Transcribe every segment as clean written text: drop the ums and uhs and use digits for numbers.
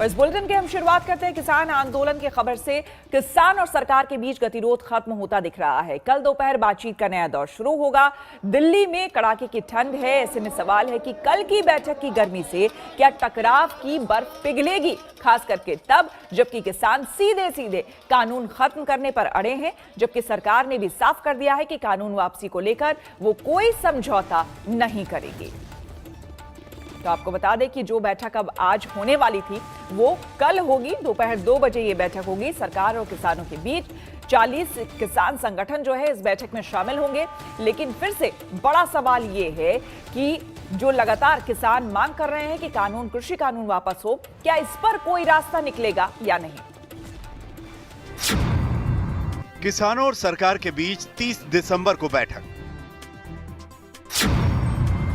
और इस बुलेटिन की हम शुरुआत करते हैं किसान आंदोलन की खबर से। किसान और सरकार के बीच गतिरोध खत्म होता दिख रहा है। कल दोपहर बातचीत का नया दौर शुरू होगा। दिल्ली में कड़ाके की ठंड है, ऐसे में सवाल है कि कल की बैठक की गर्मी से क्या टकराव की बर्फ पिघलेगी, खास करके तब जबकि किसान सीधे सीधे कानून खत्म करने पर अड़े हैं, जबकि सरकार ने भी साफ कर दिया है कि कानून वापसी को लेकर वो कोई समझौता नहीं करेगी। तो आपको बता दें कि जो बैठक अब आज होने वाली थी वो कल होगी। दोपहर 2 बजे ये बैठक होगी सरकार और किसानों के बीच। 40 किसान संगठन जो है इस बैठक में शामिल होंगे। लेकिन फिर से बड़ा सवाल ये है कि जो लगातार किसान मांग कर रहे हैं कि कानून, कृषि कानून वापस हो, क्या इस पर कोई रास्ता निकलेगा या नहीं। किसानों और सरकार के बीच 30 दिसंबर को बैठक।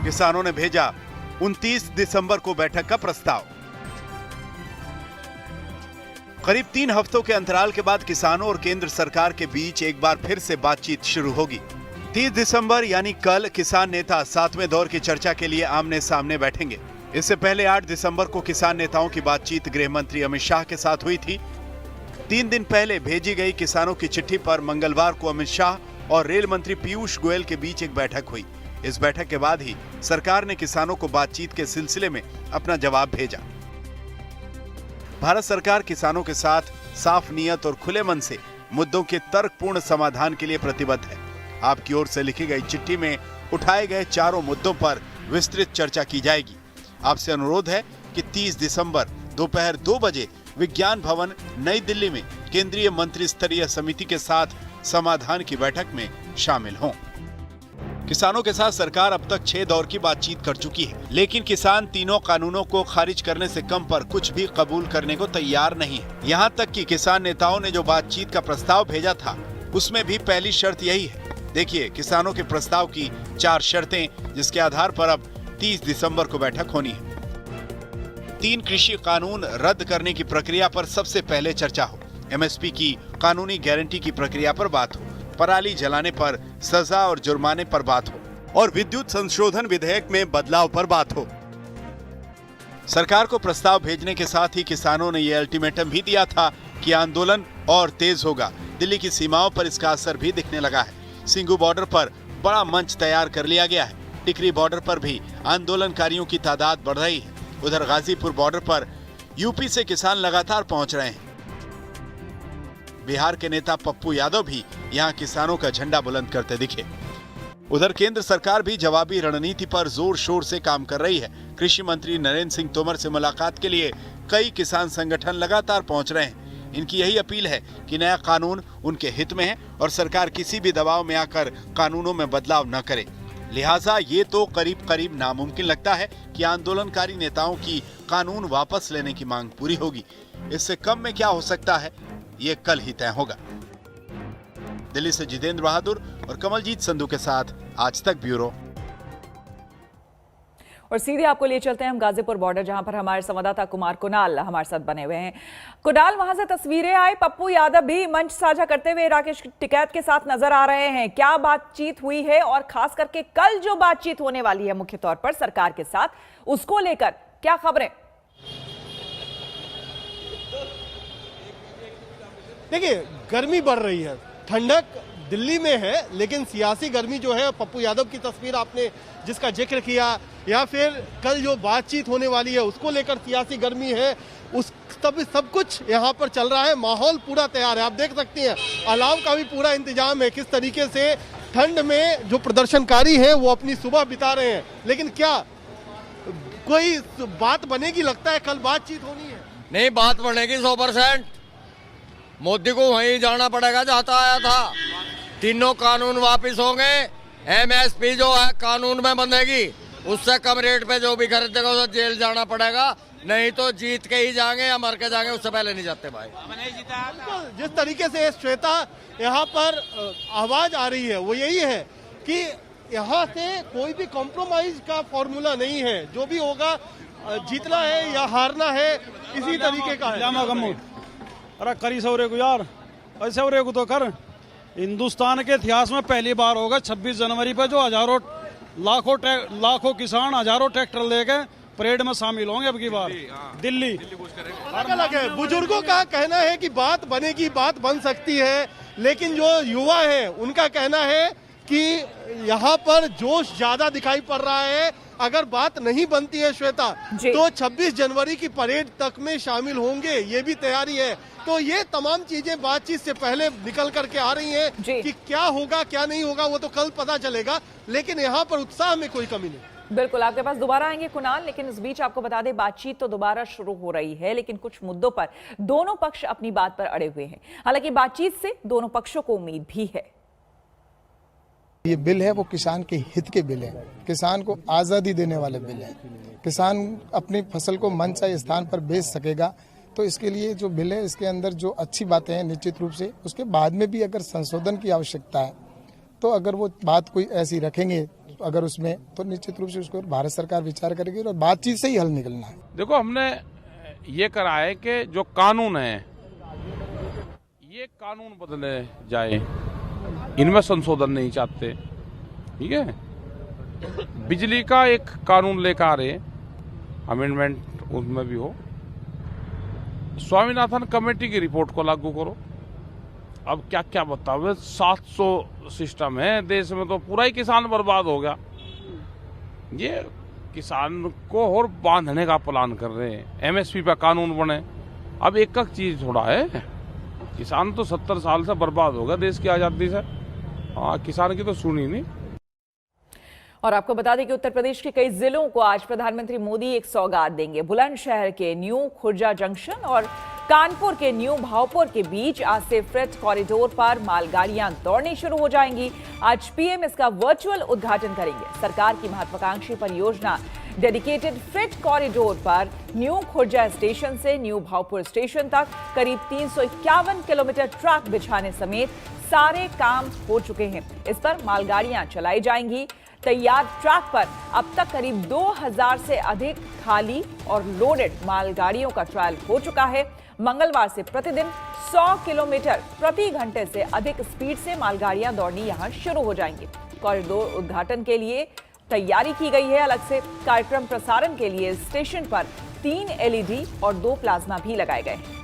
किसानों ने भेजा 29 दिसंबर को बैठक का प्रस्ताव। करीब 3 हफ्तों के अंतराल के बाद किसानों और केंद्र सरकार के बीच एक बार फिर से बातचीत शुरू होगी। 30 दिसंबर यानी कल किसान नेता 7वें दौर की चर्चा के लिए आमने सामने बैठेंगे। इससे पहले 8 दिसंबर को किसान नेताओं की बातचीत गृह मंत्री अमित शाह के साथ हुई थी। 3 दिन पहले भेजी गई किसानों की चिट्ठी पर मंगलवार को अमित शाह और रेल मंत्री पीयूष गोयल के बीच एक बैठक हुई। इस बैठक के बाद ही सरकार ने किसानों को बातचीत के सिलसिले में अपना जवाब भेजा। भारत सरकार किसानों के साथ साफ नीयत और खुले मन से मुद्दों के तर्कपूर्ण समाधान के लिए प्रतिबद्ध है। आपकी ओर से लिखी गई चिट्ठी में उठाए गए चारों मुद्दों पर विस्तृत चर्चा की जाएगी। आपसे अनुरोध है कि 30 दिसंबर दोपहर 2 बजे विज्ञान भवन नई दिल्ली में केंद्रीय मंत्री स्तरीय समिति के साथ समाधान की बैठक में शामिल हों। किसानों के साथ सरकार अब तक 6 दौर की बातचीत कर चुकी है, लेकिन किसान तीनों कानूनों को खारिज करने से कम पर कुछ भी कबूल करने को तैयार नहीं है। यहाँ तक कि किसान नेताओं ने जो बातचीत का प्रस्ताव भेजा था उसमें भी पहली शर्त यही है। देखिए किसानों के प्रस्ताव की 4 शर्तें, जिसके आधार पर अब 30 दिसंबर को बैठक होनी है। 3 कृषि कानून रद्द करने की प्रक्रिया पर सबसे पहले चर्चा हो। MSP की कानूनी गारंटी की प्रक्रिया पर बात हो। पराली जलाने पर सजा और जुर्माने पर बात हो और विद्युत संशोधन विधेयक में बदलाव पर बात हो। सरकार को प्रस्ताव भेजने के साथ ही किसानों ने यह अल्टीमेटम भी दिया था कि आंदोलन और तेज होगा। दिल्ली की सीमाओं पर इसका असर भी दिखने लगा है। सिंघू बॉर्डर पर बड़ा मंच तैयार कर लिया गया है। टिकरी बॉर्डर पर भी आंदोलनकारियों की तादाद बढ़ रही है। उधर गाजीपुर बॉर्डर पर यूपी से किसान लगातार पहुंच रहे हैं। बिहार के नेता पप्पू यादव भी यहां किसानों का झंडा बुलंद करते दिखे। उधर केंद्र सरकार भी जवाबी रणनीति पर जोर शोर से काम कर रही है। कृषि मंत्री नरेंद्र सिंह तोमर से मुलाकात के लिए कई किसान संगठन लगातार पहुंच रहे हैं। इनकी यही अपील है कि नया कानून उनके हित में है और सरकार किसी भी दबाव में आकर कानूनों में बदलाव न करे। लिहाजा ये तो करीब करीब नामुमकिन लगता है कि आंदोलनकारी नेताओं की कानून वापस लेने की मांग पूरी होगी। इससे कम में क्या हो सकता है, ये कल ही तय होगा। दिल्ली से जितेंद्र बहादुर और कमलजीत संधू के साथ आज तक ब्यूरो। और सीधे आपको ले चलते हैं हम गाजीपुर बॉर्डर, जहां पर हमारे संवाददाता कुमार कुणाल हमारे साथ बने हुए हैं। कुणाल, वहां से तस्वीरें आई, पप्पू यादव भी मंच साझा करते हुए राकेश टिकैत के साथ नजर आ रहे हैं। क्या बातचीत हुई है और खास करके कल जो बातचीत होने वाली है मुख्य तौर पर सरकार के साथ, उसको लेकर क्या खबरें? देखिए, गर्मी बढ़ रही है, ठंडक दिल्ली में है, लेकिन सियासी गर्मी जो है, पप्पू यादव की तस्वीर आपने जिसका जिक्र किया, या फिर कल जो बातचीत होने वाली है उसको लेकर सियासी गर्मी है, उस सब कुछ यहाँ पर चल रहा है। माहौल पूरा तैयार है, आप देख सकते हैं अलाव का भी पूरा इंतजाम है। किस तरीके से ठंड में जो प्रदर्शनकारी हैं वो अपनी सुबह बिता रहे हैं। लेकिन क्या कोई बात बनेगी? लगता है कल बातचीत होनी है। नहीं, बात बनेगी 100%। मोदी को वहीं जाना पड़ेगा जहाँ आया था। तीनों कानून वापस होंगे। MSP जो है कानून में बंधेगी। उससे कम रेट पे जो भी खरीदेगा उसे जेल जाना पड़ेगा। नहीं तो जीत के ही जाएंगे या मर के जाएंगे, उससे पहले नहीं जाते भाई। जिस तरीके से श्वेता यहाँ पर आवाज आ रही है वो यही है कि यहाँ से कोई भी कॉम्प्रोमाइज का फॉर्मूला नहीं है। जो भी होगा, जीतना है या हारना है, इसी तरीके का है। अरे करी सौरे को यार, ऐसे सौरे को तो कर। हिंदुस्तान के इतिहास में पहली बार होगा 26 जनवरी पे जो हजारों लाखों किसान हजारों ट्रैक्टर लेके परेड में शामिल होंगे अब की बार दिल्ली। अलग अलग है। बुजुर्गों का कहना है कि बात बनेगी, बात बन सकती है, लेकिन जो युवा है उनका कहना है कि यहाँ पर जोश ज्यादा दिखाई पड़ रहा है। अगर बात नहीं बनती है श्वेता, तो 26 जनवरी की परेड तक में शामिल होंगे, ये भी तैयारी है। तो ये तमाम चीजें बातचीत से पहले निकल करके आ रही हैं कि क्या होगा क्या नहीं होगा वो तो कल पता चलेगा, लेकिन यहाँ पर उत्साह में कोई कमी नहीं। बिल्कुल, आपके पास दोबारा आएंगे कुणाल, लेकिन इस बीच आपको बता दें बातचीत तो दोबारा शुरू हो रही है, लेकिन कुछ मुद्दों पर दोनों पक्ष अपनी बात पर अड़े हुए हैं। हालांकि बातचीत से दोनों पक्षों को उम्मीद भी है। ये बिल है वो किसान के हित के बिल है, किसान को आज़ादी देने वाले बिल है। किसान अपनी फसल को मनचाहे स्थान पर बेच सकेगा, तो इसके लिए जो बिल है इसके अंदर जो अच्छी बातें हैं निश्चित रूप से उसके बाद में भी अगर संशोधन की आवश्यकता है तो अगर वो बात कोई ऐसी रखेंगे अगर उसमें, तो निश्चित रूप से उसको भारत सरकार विचार करेगी और बातचीत से ही हल निकलना है। देखो, हमने ये करा है कि जो कानून है ये कानून बदले जाए, इनमें संशोधन नहीं चाहते। ठीक है, बिजली का एक कानून लेकर आ रहे, अमेंडमेंट उसमें भी हो। स्वामीनाथन कमेटी की रिपोर्ट को लागू करो। अब क्या क्या बताओ, 700 सिस्टम है देश में, तो पूरा ही किसान बर्बाद हो गया। ये किसान को और बांधने का प्लान कर रहे हैं। एमएसपी पर कानून बने। अब एक चीज थोड़ा है, किसान तो 70 साल से बर्बाद हो गया देश की आजादी से। किसान की तो सुनी नहीं। और आपको बता दें कि उत्तर प्रदेश के कई जिलों को आज प्रधानमंत्री मोदी एक सौगात देंगे। बुलंदशहर के न्यू खुर्जा जंक्शन और कानपुर के न्यू भावपुर के बीच आज से फ्रेट कॉरिडोर पर मालगाड़ियां दौड़नी शुरू हो जाएंगी। आज पीएम इसका वर्चुअल उद्घाटन करेंगे। सरकार की महत्वाकांक्षी परियोजना डेडिकेटेड फ्रेट कॉरिडोर पर न्यू खुर्जा स्टेशन से न्यू भावपुर स्टेशन तक करीब 351 किलोमीटर ट्रैक बिछाने समेत सारे काम हो चुके हैं। इस पर मालगाड़ियां चलाई जाएंगी। तैयार ट्रैक पर अब तक करीब 2000 से अधिक खाली और लोडेड मालगाड़ियों का ट्रायल हो चुका है। मंगलवार से प्रतिदिन 100 किलोमीटर प्रति घंटे से अधिक स्पीड से मालगाड़ियां दौड़नी यहां शुरू हो जाएंगी। कॉरिडोर उद्घाटन के लिए तैयारी की गई है। अलग से कार्यक्रम प्रसारण के लिए स्टेशन पर 3 एलईडी और 2 प्लाज्मा भी लगाए गए हैं।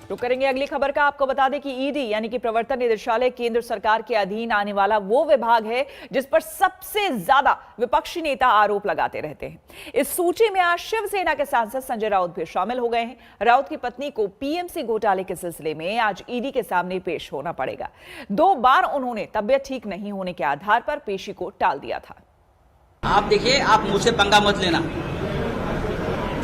रुक करेंगे अगली खबर का। आपको बता दें कि ईडी यानी कि प्रवर्तन निदेशालय केंद्र सरकार के अधीन आने वाला वो विभाग है जिस पर सबसे ज्यादा विपक्षी नेता आरोप लगाते रहते हैं। इस सूची में आज शिवसेना के सांसद संजय राउत भी शामिल हो गए हैं। राउत की पत्नी को पीएमसी घोटाले के सिलसिले में आज ईडी के सामने पेश होना पड़ेगा। 2 बार उन्होंने तबियत ठीक नहीं होने के आधार पर पेशी को टाल दिया था। आप देखिए, आप मुझसे पंगा मत लेना,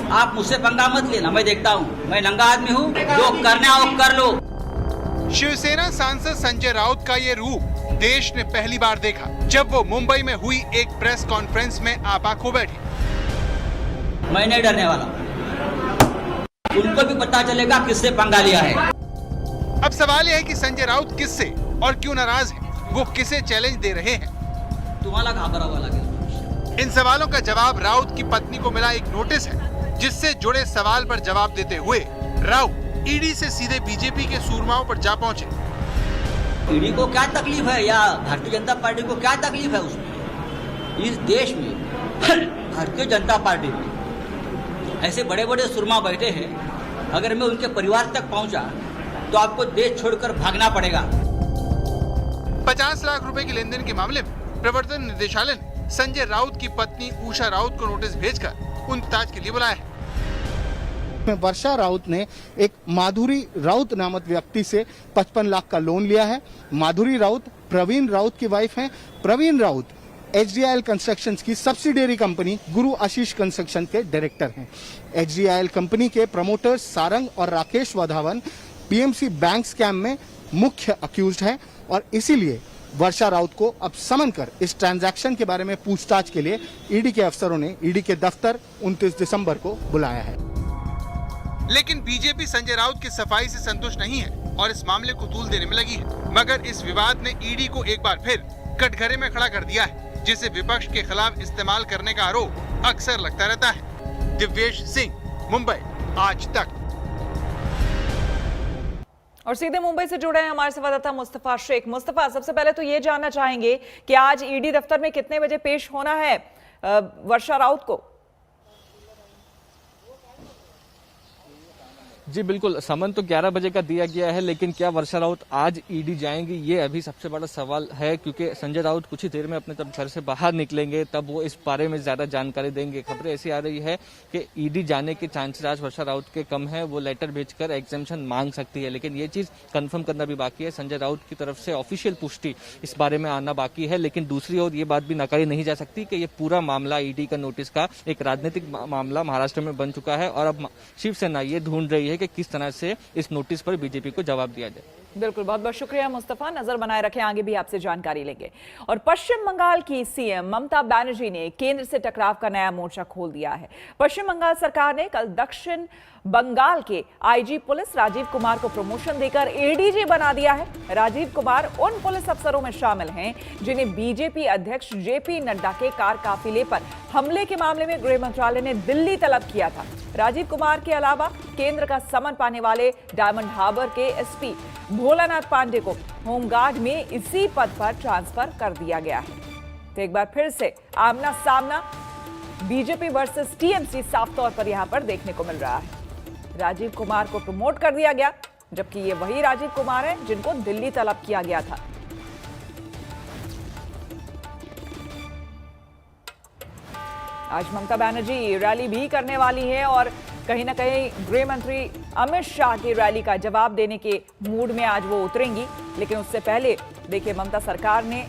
आप मुझसे पंगा मत लेना। मैं देखता हूँ, मैं नंगा आदमी हूँ, जो करना हो कर लो। शिवसेना सांसद संजय राउत का ये रूप देश ने पहली बार देखा जब वो मुंबई में हुई एक प्रेस कॉन्फ्रेंस में आपा खो बैठे। मैं नहीं डरने वाला, उनको भी पता चलेगा किससे पंगा लिया है। अब सवाल यह है कि संजय राउत किससे और क्यों नाराज हैं? वो किसे चैलेंज दे रहे हैं? तुम्हारा घबरावा लगे। इन सवालों का जवाब राउत की पत्नी को मिला एक नोटिस है, जिससे जुड़े सवाल पर जवाब देते हुए राउत ईडी से सीधे बीजेपी के सूरमाओं पर जा पहुंचे। ईडी को क्या तकलीफ है या भारतीय जनता पार्टी को क्या तकलीफ है उसमें? इस देश में भारतीय जनता पार्टी में ऐसे बड़े बड़े सुरमा बैठे हैं, अगर मैं उनके परिवार तक पहुंचा तो आपको देश छोड़कर भागना पड़ेगा। 50 लाख रुपए के लेन देन के मामले में प्रवर्तन निदेशालय ने संजय राउत की पत्नी उषा राउत को नोटिस भेजकर पूछताछ के लिए बुलाया है। वर्षा राउत ने एक माधुरी राउत नामक व्यक्ति से 55 लाख का लोन लिया है। माधुरी राउत प्रवीण राउत की वाइफ हैं। प्रवीण राउत HDIL कंस्ट्रक्शंस की सब्सिडियरी कंपनी गुरु आशीष कंस्ट्रक्शन के डायरेक्टर हैं। HDIL कंपनी के प्रमोटर्स सारंग और राकेश वाधावन PMC बैंक स्कैम में मुख्य अक्यूज्ड हैं और इसीलिए वर्षा राउत को अब समन कर इस ट्रांजैक्शन के बारे में पूछताछ के लिए ईडी के अफसरों ने ईडी के दफ्तर 29 दिसंबर को बुलाया है। लेकिन बीजेपी संजय राउत की सफाई से संतुष्ट नहीं है और इस मामले को तूल देने में लगी है। मगर इस विवाद ने ईडी को एक बार फिर कटघरे में खड़ा कर दिया है, जिसे विपक्ष के खिलाफ इस्तेमाल करने का आरोप अक्सर लगता रहता है। दिव्येश सिंह, मुंबई, आज तक। और सीधे मुंबई से जुड़े हैं हमारे संवाददाता मुस्तफा शेख। मुस्तफा, सबसे पहले तो ये जानना चाहेंगे कि आज ईडी दफ्तर में कितने बजे पेश होना है वर्षा राउत को? जी बिल्कुल, समन तो 11 बजे का दिया गया है, लेकिन क्या वर्षा राउत आज ईडी जाएंगी, ये अभी सबसे बड़ा सवाल है, क्योंकि संजय राउत कुछ ही देर में अपने जब घर से बाहर निकलेंगे तब वो इस बारे में ज्यादा जानकारी देंगे। खबरें ऐसी आ रही है कि ईडी जाने के चांसेस आज वर्षा राउत के कम है, वो लेटर भेजकर एग्जेम्पशन मांग सकती है, लेकिन ये चीज कंफर्म करना भी बाकी है। संजय राउत की तरफ से ऑफिशियल पुष्टि इस बारे में आना बाकी है, लेकिन दूसरी ओर ये बात भी नकारी नहीं जा सकती कि ये पूरा मामला ईडी का नोटिस का एक राजनीतिक मामला महाराष्ट्र में बन चुका है और अब शिवसेना ये ढूंढ रही है कि किस तरह से इस नोटिस पर बीजेपी को जवाब दिया जाए। बिल्कुल, बहुत बहुत शुक्रिया मुस्तफा, नजर बनाए रखें, आगे भी आपसे जानकारी लेंगे। और पश्चिम बंगाल की सीएम ममता बनर्जी ने केंद्र से टकराव का नया मोर्चा खोल दिया है। पश्चिम बंगाल सरकार ने कल दक्षिण बंगाल के आईजी पुलिस राजीव कुमार को प्रमोशन देकर एडीजी बना दिया है। राजीव कुमार उन पुलिस अफसरों में शामिल हैं जिन्हें बीजेपी अध्यक्ष जेपी नड्डा के कार काफिले पर हमले के मामले में गृह मंत्रालय ने दिल्ली तलब किया था। राजीव कुमार के अलावा केंद्र का समन पाने वाले डायमंड हार्बर के एसपी भोलानाथ पांडे को होमगार्ड में इसी पद पर ट्रांसफर कर दिया गया है। तो एक बार फिर से आमना सामना बीजेपी वर्सेस टीएमसी साफ तौर पर यहां पर देखने को मिल रहा है। राजीव कुमार को प्रमोट कर दिया गया, जबकि ये वही राजीव कुमार है जिनको दिल्ली तलब किया गया था। आज ममता बनर्जी रैली भी करने वाली है और कहीं ना कहीं गृह मंत्री अमित शाह की रैली का जवाब देने के मूड में आज वो उतरेंगी। लेकिन उससे पहले देखिए, ममता सरकार ने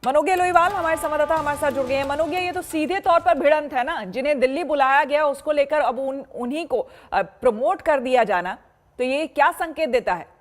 मनोगे लोईवाल हमारे संवाददाता हमारे साथ जुड़ गए हैं। मनोगे, ये तो सीधे तौर पर भिड़ंत है ना, जिन्हें दिल्ली बुलाया गया उसको लेकर अब उन्हीं को प्रमोट कर दिया जाना, तो ये क्या संकेत देता है?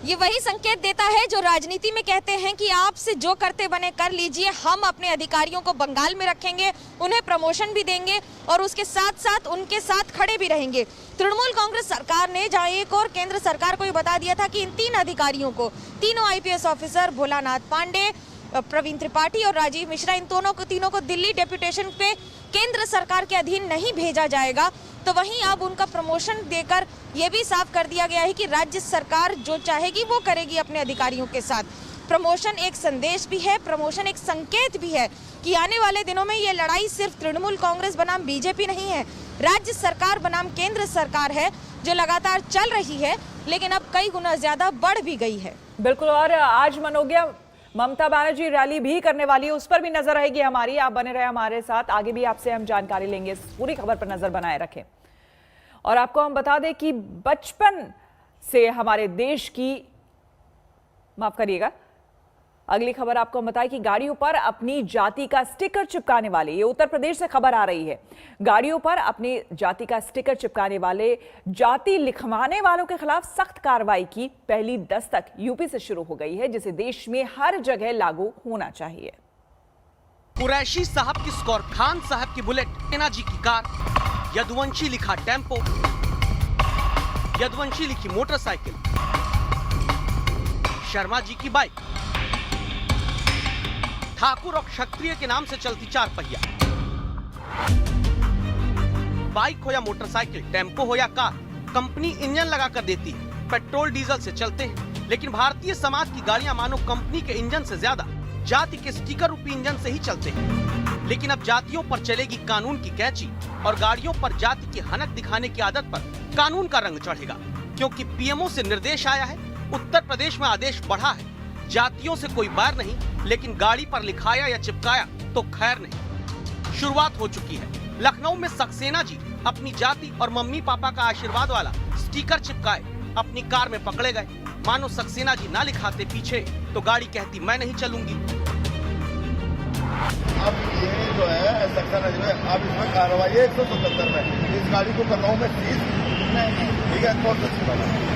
ये वही संकेत देता है जो राजनीति में कहते हैं कि आपसे जो करते बने कर लीजिए, हम अपने अधिकारियों को बंगाल में रखेंगे, उन्हें प्रमोशन भी देंगे और उसके साथ साथ उनके साथ खड़े भी रहेंगे। तृणमूल कांग्रेस सरकार ने जहां एक और केंद्र सरकार को ये बता दिया था कि इन 3 अधिकारियों को, तीनों आईपीएस ऑफिसर भोलानाथ पांडे, प्रवीण त्रिपाठी और राजीव मिश्रा, इन तीनों को दिल्ली डेप्यूटेशन पे केंद्र सरकार के अधीन नहीं भेजा जाएगा, तो वहीं अब उनका प्रमोशन देकर यह भी साफ कर दिया गया है कि राज्य सरकार जो चाहेगी वो करेगी अपने अधिकारियों के साथ। प्रमोशन एक संदेश भी है, प्रमोशन एक संकेत भी है कि आने वाले दिनों में ये लड़ाई सिर्फ तृणमूल कांग्रेस बनाम बीजेपी नहीं है, राज्य सरकार बनाम केंद्र सरकार है, जो लगातार चल रही है, लेकिन अब कई गुना ज्यादा बढ़ भी गई है। बिल्कुल, और आज मनोगे ममता बनर्जी रैली भी करने वाली है, उस पर भी नजर रहेगी हमारी। आप बने रहे हमारे साथ, आगे भी आपसे हम जानकारी लेंगे, पूरी खबर पर नजर बनाए रखें। और आपको हम बता दें कि बचपन से हमारे देश की, माफ करिएगा, अगली खबर आपको हम बताएं कि गाड़ियों पर अपनी जाति का स्टिकर चिपकाने वाले, ये उत्तर प्रदेश से खबर आ रही है, गाड़ियों पर अपनी जाति का स्टिकर चिपकाने वाले, जाति लिखवाने वालों के खिलाफ सख्त कार्रवाई की पहली दस्तक यूपी से शुरू हो गई है, जिसे देश में हर जगह लागू होना चाहिए। कुरैशी साहब की स्कॉर, खान साहब की बुलेट, सेना जी की कार, यदुवंशी लिखा टेम्पो, यदुवंशी लिखी मोटरसाइकिल, शर्मा जी की बाइक, ठाकुर और क्षत्रिय के नाम से चलती 4 पहिया। बाइक हो या मोटरसाइकिल, टेम्पो हो या कार, कंपनी इंजन लगा कर देती है, पेट्रोल डीजल से चलते हैं, लेकिन भारतीय समाज की गाड़ियां मानो कंपनी के इंजन से ज्यादा जाति के स्टिकर रूपी इंजन से ही चलते हैं। लेकिन अब जातियों पर चलेगी कानून की कैंची और गाड़ियों पर जाति की हनक दिखाने की आदत पर कानून का रंग चढ़ेगा, क्योंकि पीएमओ से निर्देश आया है, उत्तर प्रदेश में आदेश बढ़ा है, जातियों से कोई बैर नहीं, लेकिन गाड़ी पर लिखाया या चिपकाया तो खैर नहीं। शुरुआत हो चुकी है। लखनऊ में सक्सेना जी अपनी जाति और मम्मी पापा का आशीर्वाद वाला स्टिकर चिपकाए अपनी कार में पकड़े गए। मानो सक्सेना जी ना लिखाते पीछे तो गाड़ी कहती मैं नहीं चलूंगी। अब ये जो है सक्सेना जी है, अब इसमें कार्रवाई है 177 में, इस गाड़ी को लखनऊ में सीज नहीं, ठीक है, बहुत अच्छी बात है।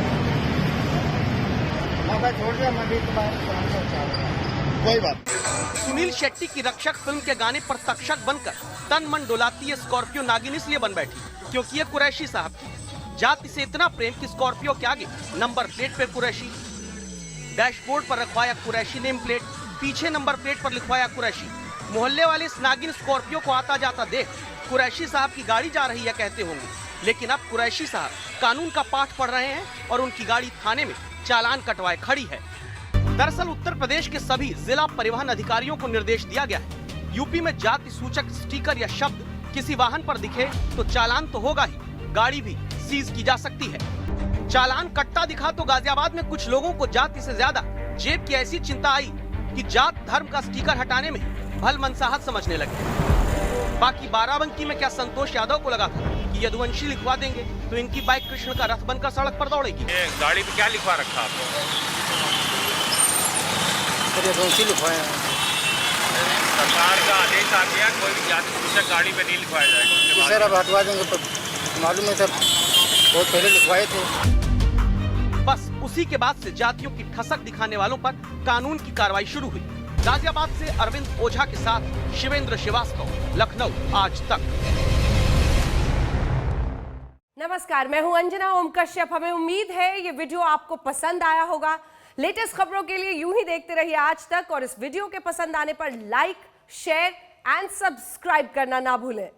छोड़ दिया, मैं भी कोई बात। सुनील शेट्टी की रक्षक फिल्म के गाने पर तक्षक बनकर तन मन डोलाती है स्कॉर्पियो नागिन इसलिए बन बैठी क्योंकि ये कुरैशी साहब की जाति से इतना प्रेम कि स्कॉर्पियो के आगे नंबर प्लेट पे कुरैशी, डैशबोर्ड पर रखवाया कुरैशी नेम प्लेट, पीछे नंबर प्लेट पर लिखवाया कुरैशी। मोहल्ले वाले इस नागिन स्कॉर्पियो को आता जाता देख कुरैशी साहब की गाड़ी जा रही है कहते होंगे, लेकिन अब कुरैशी साहब कानून का पाठ पढ़ रहे हैं और उनकी गाड़ी थाने में चालान कटवाए खड़ी है। दरअसल उत्तर प्रदेश के सभी जिला परिवहन अधिकारियों को निर्देश दिया गया है, यूपी में जाति सूचक स्टिकर या शब्द किसी वाहन पर दिखे तो चालान तो होगा ही, गाड़ी भी सीज की जा सकती है। चालान कटता दिखा तो गाजियाबाद में कुछ लोगों को जाति से ज्यादा जेब की ऐसी चिंता आई कि जात धर्म का स्टिकर हटाने में भल मनसाहत समझने लगे। बाकी बाराबंकी में क्या संतोष यादव को लगा था कि यदुवंशी लिखवा देंगे तो इनकी बाइक कृष्ण का रथ बनकर सड़क पर दौड़ेगी। गाड़ी पे क्या लिखवा रखा आपको? यदुवंशी लिखवाया। सरकार का आदेश आ गया, कोई भी जाति सूचक गाड़ी पे नहीं लिखवाया जाएगा। सर अब हटवा देंगे, मालूम है सर, बहुत पहले लिखवाए थे। बस उसी के बाद से जातियों की ठसक दिखाने वालों पर कानून की कार्रवाई शुरू हुई। गाजियाबाद से अरविंद ओझा के साथ शिवेंद्र श्रीवास्तव, लखनऊ, आज तक। नमस्कार, मैं हूं अंजना ओम कश्यप। हमें उम्मीद है ये वीडियो आपको पसंद आया होगा। लेटेस्ट खबरों के लिए यूं ही देखते रहिए आज तक, और इस वीडियो के पसंद आने पर लाइक, शेयर एंड सब्सक्राइब करना ना भूलें।